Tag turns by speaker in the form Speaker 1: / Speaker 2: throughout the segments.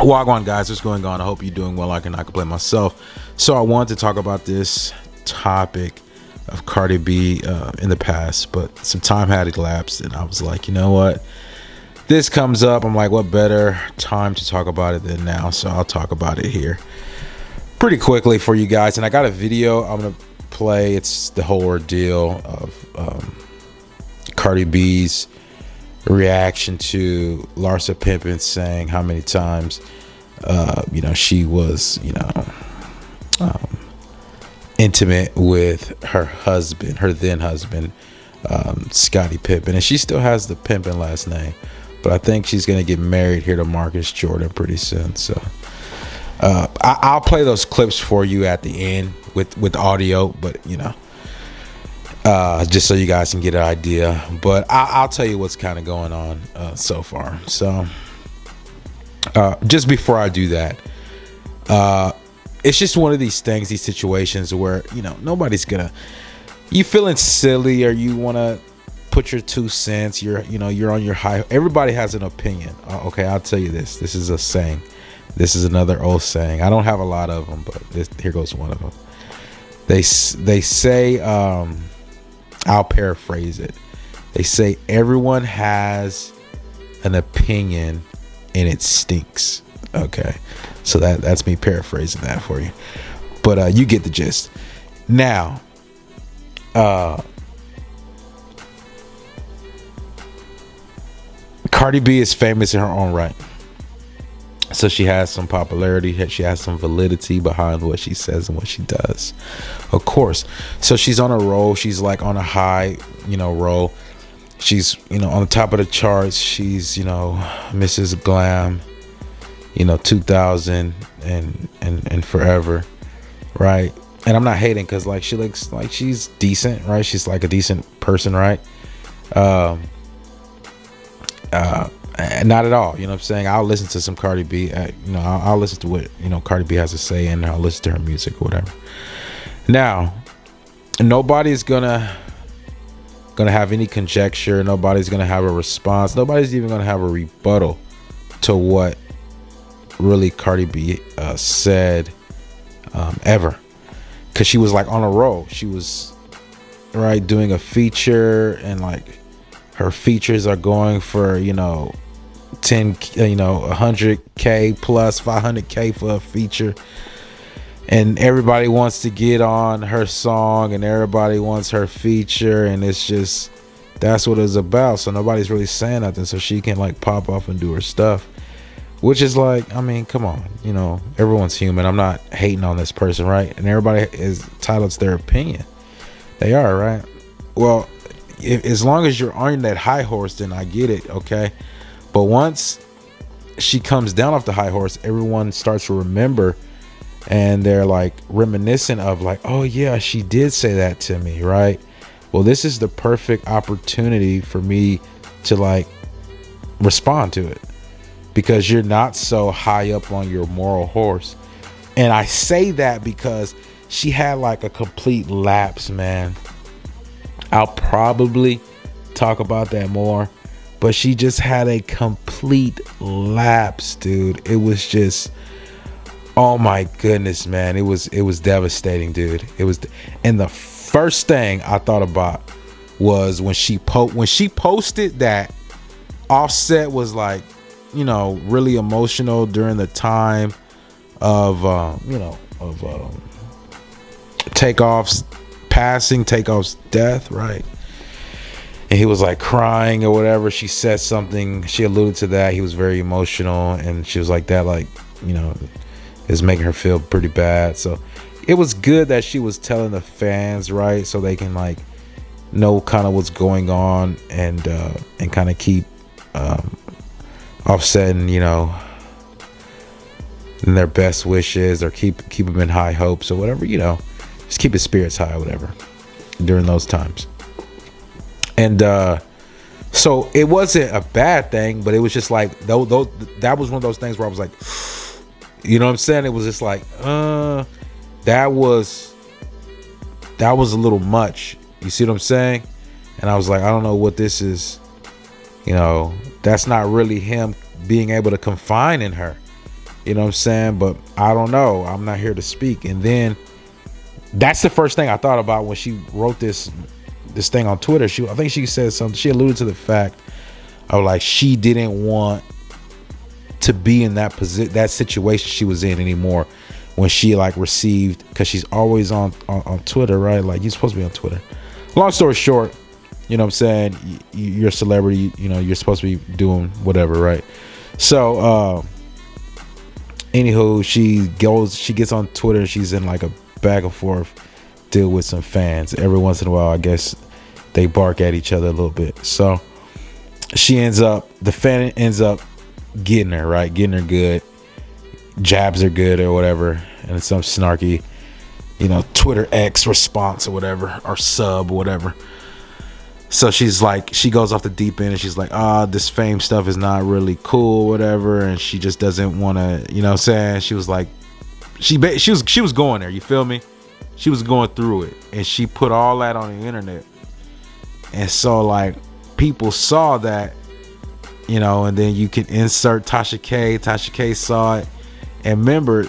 Speaker 1: Wagwan guys, what's going on? I hope you're doing well. I cannot complain myself. So I wanted to talk about this topic of Cardi B in the past, but some time had elapsed and I was like, you know what? This comes up. I'm like, what better time to talk about it than now? So I'll talk about it here pretty quickly for you guys. And I got a video I'm going to play. It's the whole ordeal of Cardi B's reaction to Larsa Pippen saying how many times she was intimate with her husband, her then husband, Scottie Pippen, and she still has the Pippen last name, but I think she's gonna get married here to Marcus Jordan pretty soon. So I'll play those clips for you at the end with audio, but just so you guys can get an idea. But I'll tell you what's kind of going on so far. So just before I do that, it's just one of these things, these situations where nobody's gonna, you feeling silly or you want to put your 2 cents, you're on your high. Everybody has an opinion. Okay, I'll tell you this is a saying. This is another old saying. I don't have a lot of them, but here goes one of them. They say, I'll paraphrase it. They say everyone has an opinion and it stinks. Okay, so that's me paraphrasing that for you, but you get the gist. Now, Cardi B is famous in her own right, so she has some popularity. She has some validity behind what she says and what she does, of course. So she's on a roll. She's like on a high, roll. She's, on the top of the charts. She's, Mrs. Glam, 2000 and forever, right? And I'm not hating because like she looks like she's decent, right? She's like a decent person, right? Not at all, what I'm saying? I'll listen to some Cardi B, I'll listen to what Cardi B has to say, and I'll listen to her music or whatever. Now, nobody's gonna have any conjecture. Nobody's gonna have a response. Nobody's even gonna have a rebuttal to what really Cardi B said ever, because she was like on a roll. She was doing a feature, and like her features are going for 100K plus 500K for a feature, and everybody wants to get on her song and everybody wants her feature, and it's just, that's what it's about. So nobody's really saying nothing, so she can like pop off and do her stuff, which is like, I mean, come on, everyone's human. I'm not hating on this person, right? And everybody is entitled to their opinion. They are, right? Well, as long as you're on that high horse, then I get it, okay? But once she comes down off the high horse, everyone starts to remember, and they're like reminiscent of like, oh yeah, she did say that to me, right? Well, this is the perfect opportunity for me to like respond to it, because you're not so high up on your moral horse. And I say that because she had like a complete lapse, man. I'll probably talk about that more, but she just had a complete lapse, dude. It was just, oh my goodness, man. It was devastating, dude. It was, and the first thing I thought about was when she posted that Offset was like, really emotional during the time of Takeoff's passing, Takeoff's death, right? And he was like crying or whatever. She said something, she alluded to that. He was very emotional, and she was like, that like is making her feel pretty bad. So it was good that she was telling the fans, right, so they can like know kind of what's going on, and kind of keep Offset and in their best wishes, or keep them in high hopes or whatever, just keep his spirits high or whatever during those times. And so it wasn't a bad thing, but it was just like that was one of those things where I was like, what I'm saying? It was just like that was a little much. You see what I'm saying? And I was like, I don't know what this is. That's not really him being able to confine in her. You know what I'm saying? But I don't know. I'm not here to speak. And then that's the first thing I thought about when she wrote this thing on Twitter. I think she said something. She alluded to the fact of like she didn't want to be in that that situation she was in anymore when she like received, because she's always on Twitter, right? Like, you're supposed to be on Twitter. Long story short, you know what I'm saying, you're a celebrity, you know, you're supposed to be doing whatever, right? So anywho, she gets on Twitter, she's in like a back and forth deal with some fans. Every once in a while, I guess they bark at each other a little bit. So the fan ends up getting her, right? Getting her good, jabs her good or whatever, and it's some snarky, you know, Twitter X response or whatever, or sub or whatever. So she's like, she goes off the deep end and she's like, this fame stuff is not really cool, whatever, and she just doesn't want to, you know what I'm saying? She was like, she was going there, you feel me? She was going through it, and she put all that on the internet. And so like people saw that, you know, and then you can insert Tasha K. Tasha K saw it, and remember,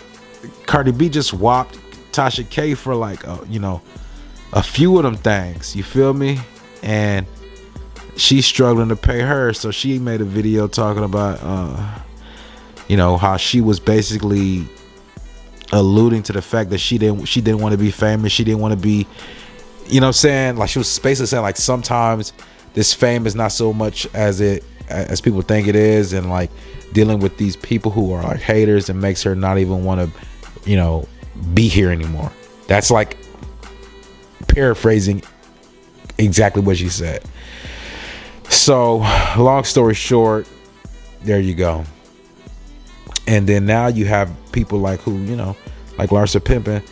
Speaker 1: Cardi B just whopped Tasha K for like, you know, a few of them things, you feel me? And she's struggling to pay her, so she made a video talking about, you know, how she was basically alluding to the fact that she didn't want to be famous, she didn't want to be, you know what I'm saying, like she was basically saying like sometimes this fame is not so much as people think it is, and like dealing with these people who are like haters, and makes her not even want to, you know, be here anymore. That's like paraphrasing exactly what she said. So long story short, there you go. And then now you have people like who, you know, like Larsa Pippen,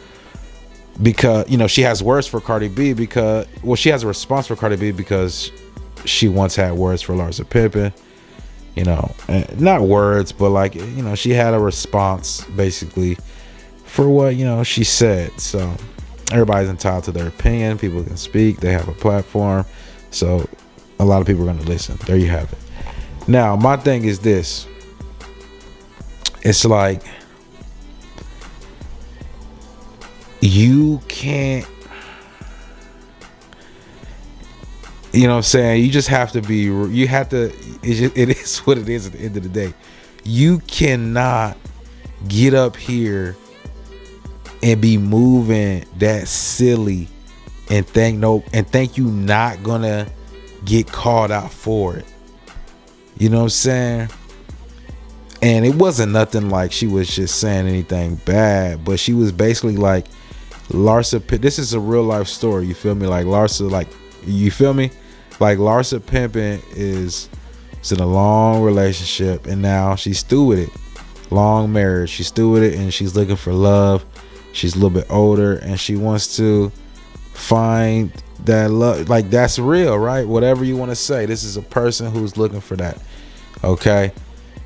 Speaker 1: because, you know, she has words for Cardi B because, well, she has a response for Cardi B because she once had words for Larsa Pippen, you know, not words, but like, you know, she had a response basically for what, you know, she said. So everybody's entitled to their opinion. People can speak. They have a platform. So a lot of people are going to listen. There you have it. Now, my thing is this. It's like, you can't, you know what I'm saying? You just have to be, you have to, it is what it is at the end of the day. You cannot get up here and be moving that silly and think you not gonna get called out for it. You know what I'm saying? And it wasn't nothing like she was just saying anything bad, but she was basically like, Larsa, this is a real life story, you feel me? Like Larsa, like, you feel me? Like Larsa Pippen is in a long relationship, and now she's through with it. Long marriage, she's through with it, and she's looking for love. She's a little bit older, and she wants to find that love. Like, that's real, right? Whatever you want to say, this is a person who's looking for that. Okay.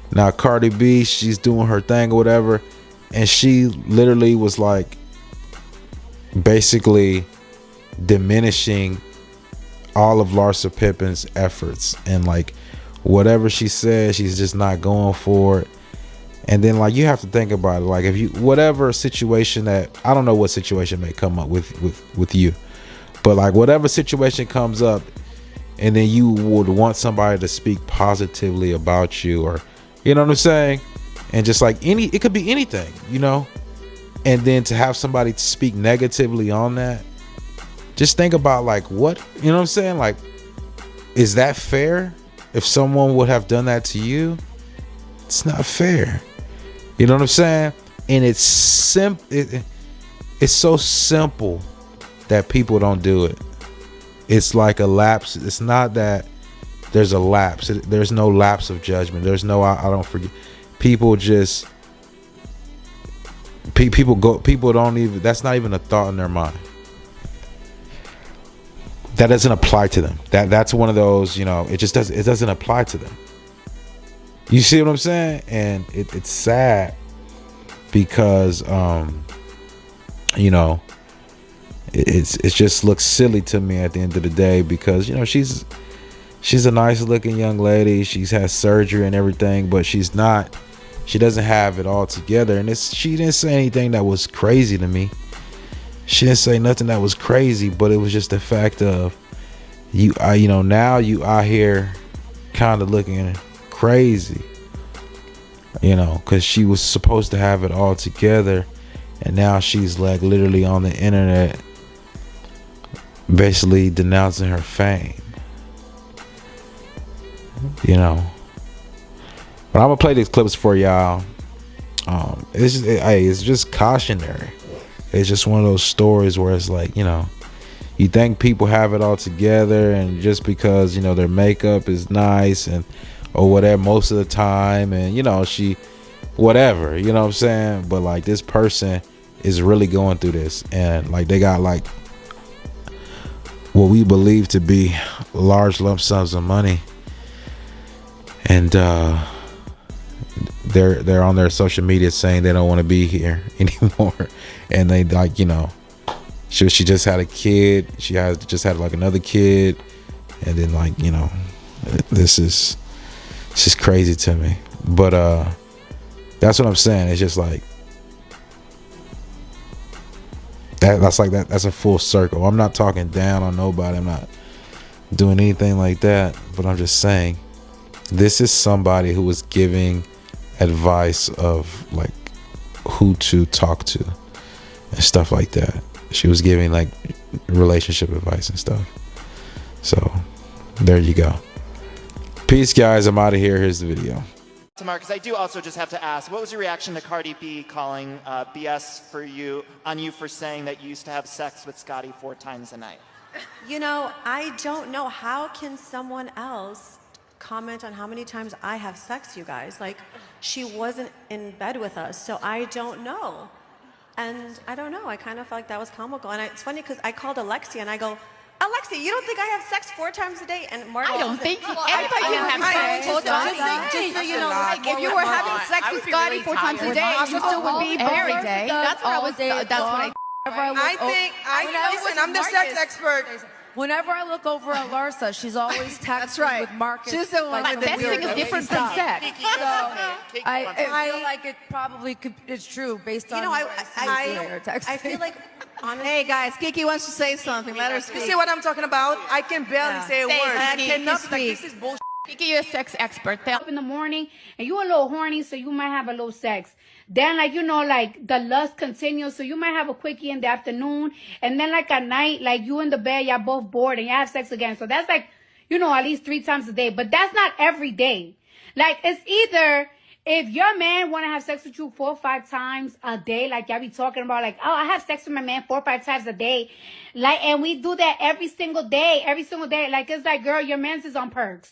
Speaker 1: Now Cardi B, she's doing her thing or whatever, and she literally was like basically diminishing all of Larsa Pippen's efforts, and like whatever she said, she's just not going for it. And then like you have to think about it, like if you, whatever situation that, I don't know what situation may come up with you, but like whatever situation comes up, and then you would want somebody to speak positively about you, or, you know what I'm saying? And just like it could be anything, you know? And then to have somebody speak negatively on that, just think about like what, you know what I'm saying? Like, is that fair? If someone would have done that to you, it's not fair. You know what I'm saying? And it's it's so simple that people don't do it. It's like a lapse. It's not that there's a lapse. There's no lapse of judgment. There's no, I don't forget. People just, people don't even, that's not even a thought in their mind. That doesn't apply to them. That's one of those, you know, it doesn't apply to them. You see what I'm saying? And it's sad because, you know, it just looks silly to me at the end of the day, because, you know, she's a nice looking young lady. She's had surgery and everything, but she's not she doesn't have it all together. And she didn't say anything that was crazy to me. She didn't say nothing that was crazy, but it was just the fact of now you out here kind of looking crazy, because she was supposed to have it all together, and now she's like literally on the internet basically denouncing her fame. But I'm gonna play these clips for y'all. It's just cautionary. It's just one of those stories where it's like, you think people have it all together, and just because their makeup is nice and or whatever most of the time, and she whatever, you know what I'm saying, but like this person is really going through this, and like they got like what we believe to be large lump sums of money, and they're on their social media saying they don't want to be here anymore, and they like she just had a kid, she has just had like another kid, and then like this is crazy to me. But that's what I'm saying. It's just like that's a full circle. I'm not talking down on nobody, I'm not doing anything like that, but I'm just saying this is somebody who was giving advice of like who to talk to and stuff like that. She was giving like relationship advice and stuff. So there you go. Peace, guys. I'm out of here. Here's the video.
Speaker 2: Marcus, I do also just have to ask, what was your reaction to Cardi B calling BS on you for saying that you used to have sex with Scotty 4 times a night?
Speaker 3: I don't know. How can someone else comment on how many times I have sex, you guys? Like, she wasn't in bed with us, so I don't know. And I don't know, I kind of felt like that was comical. And it's funny because I called Alexia and I go, Alexia, you don't think I have sex 4 times a day? And Martin,
Speaker 4: I don't think anybody can have sex 4 times a day.
Speaker 3: Just so you know,
Speaker 4: like if you were having sex with Scotty 4 times a day, you still would be every day. That's what I was. That's what
Speaker 5: Listen, I'm the sex expert.
Speaker 6: Whenever I look over at Larsa, she's always texting with Marcus.
Speaker 4: She's the one
Speaker 6: like,
Speaker 4: texting is different from sex.
Speaker 6: So I feel like it probably it's true based on
Speaker 3: I feel like, honestly,
Speaker 4: Hey guys, Kiki wants to say something. Let her speak.
Speaker 5: You see what I'm talking about? I can barely say a word. I
Speaker 4: Kiki,
Speaker 5: cannot.
Speaker 4: speak.
Speaker 5: Like, this is bullshit.
Speaker 4: Kiki, you're a sex expert.
Speaker 7: Up in the morning and you a little horny, so you might have a little sex. Then like the lust continues, so you might have a quickie in the afternoon, and then like at night, like you in the bed, y'all both bored and y'all have sex again. So that's like, at least 3 times a day. But that's not every day. Like, it's either if your man want to have sex with you 4 or 5 times a day, like y'all be talking about, like, oh, I have sex with my man 4 or 5 times a day, like, and we do that every single day. Like, it's like, girl, your man's is on perks.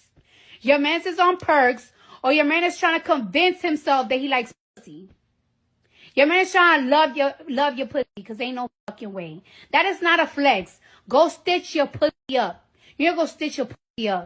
Speaker 7: Your man's is on perks, or your man is trying to convince himself that he likes pussy. Your man is trying to love your pussy, because ain't no fucking way. That is not a flex. Go stitch your pussy up. You're going to go stitch your pussy up.